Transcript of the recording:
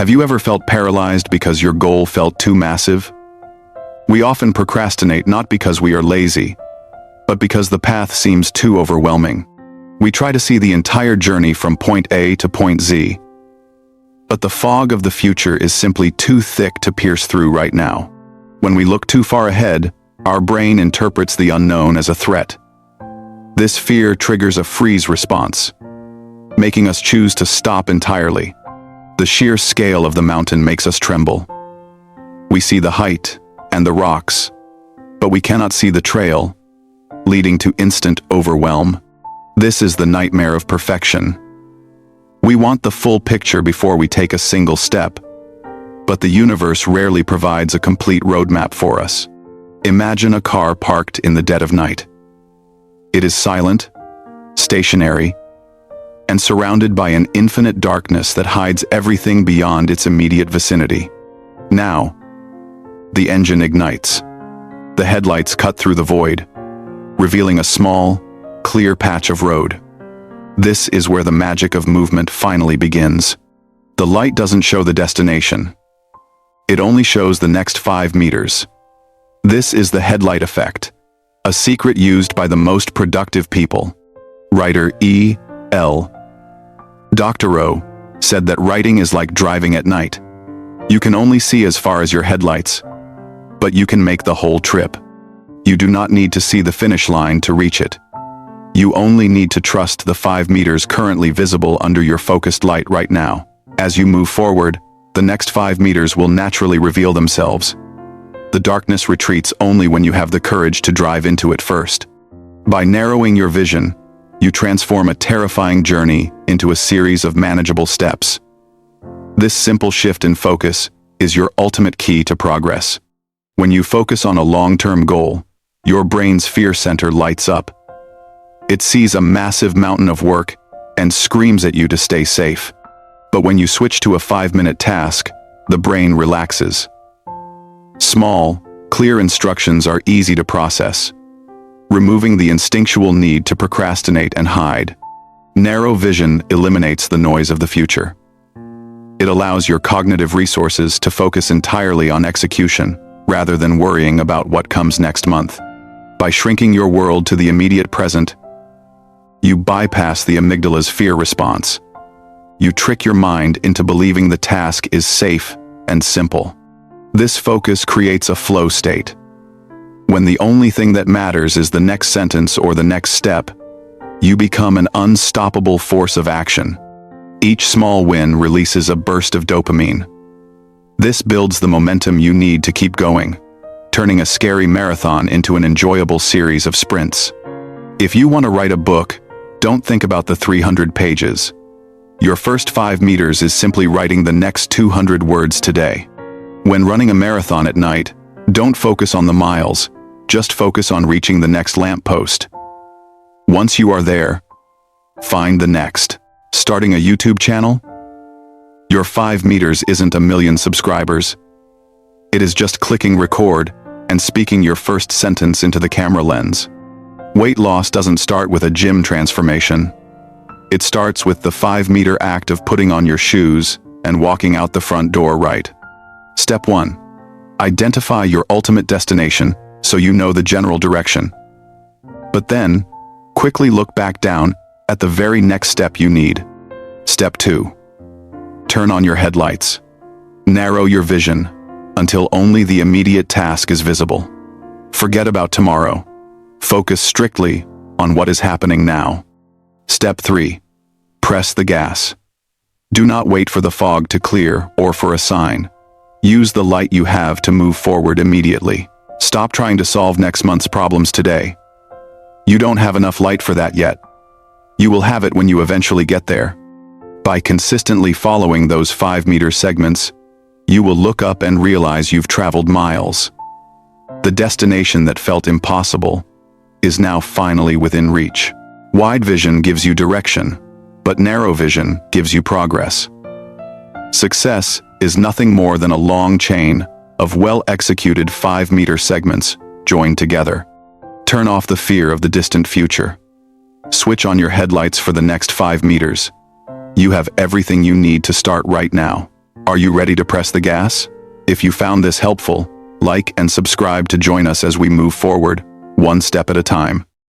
Have you ever felt paralyzed because your goal felt too massive? We often procrastinate not because we are lazy, but because the path seems too overwhelming. We try to see the entire journey from point A to point Z, but the fog of the future is simply too thick to pierce through right now. When we look too far ahead, our brain interprets the unknown as a threat. This fear triggers a freeze response, making us choose to stop entirely. The sheer scale of the mountain makes us tremble. We see the height and the rocks, but we cannot see the trail, leading to instant overwhelm. This is the nightmare of perfection. We want the full picture before we take a single step, but the universe rarely provides a complete roadmap for us. Imagine a car parked in the dead of night. It is silent, stationary, and surrounded by an infinite darkness that hides everything beyond its immediate vicinity. Now, the engine ignites. The headlights cut through the void, revealing a small, clear patch of road. This is where the magic of movement finally begins. The light doesn't show the destination. It only shows the next 5 meters. This is the headlight effect, a secret used by the most productive people. Writer E.L. Doctorow said that writing is like driving at night. You can only see as far as your headlights, but you can make the whole trip. You do not need to see the finish line to reach it. You only need to trust the 5 meters currently visible under your focused light right now. As you move forward, the next 5 meters will naturally reveal themselves. The darkness retreats only when you have the courage to drive into it first. By narrowing your vision, you transform a terrifying journey into a series of manageable steps. This simple shift in focus is your ultimate key to progress. When you focus on a long-term goal, your brain's fear center lights up. It sees a massive mountain of work and screams at you to stay safe. But when you switch to a 5-minute task, the brain relaxes. Small, clear instructions are easy to process, removing the instinctual need to procrastinate and hide. Narrow vision eliminates the noise of the future. It allows your cognitive resources to focus entirely on execution, rather than worrying about what comes next month. By shrinking your world to the immediate present, you bypass the amygdala's fear response. You trick your mind into believing the task is safe and simple. This focus creates a flow state. When the only thing that matters is the next sentence or the next step, you become an unstoppable force of action. Each small win releases a burst of dopamine. This builds the momentum you need to keep going, turning a scary marathon into an enjoyable series of sprints. If you want to write a book, don't think about the 300 pages. Your first 5 meters is simply writing the next 200 words today. When running a marathon at night, don't focus on the miles, just focus on reaching the next lamppost. Once you are there, find the next. Starting a YouTube channel? Your 5 meters isn't 1 million subscribers. It is just clicking record and speaking your first sentence into the camera lens. Weight loss doesn't start with a gym transformation. It starts with the 5-meter act of putting on your shoes and walking out the front door right. Step 1. Identify your ultimate destination so you know the general direction. But then, quickly look back down at the very next step you need. Step 2. Turn on your headlights. Narrow your vision until only the immediate task is visible. Forget about tomorrow. Focus strictly on what is happening now. Step 3. Press the gas. Do not wait for the fog to clear or for a sign. Use the light you have to move forward immediately. Stop trying to solve next month's problems today. You don't have enough light for that yet. You will have it when you eventually get there. By consistently following those 5-meter segments, you will look up and realize you've traveled miles. The destination that felt impossible is now finally within reach. Wide vision gives you direction, but narrow vision gives you progress. Success is nothing more than a long chain of well-executed 5-meter segments joined together. Turn off the fear of the distant future. Switch on your headlights for the next 5 meters. You have everything you need to start right now. Are you ready to press the gas? If you found this helpful, like and subscribe to join us as we move forward, one step at a time.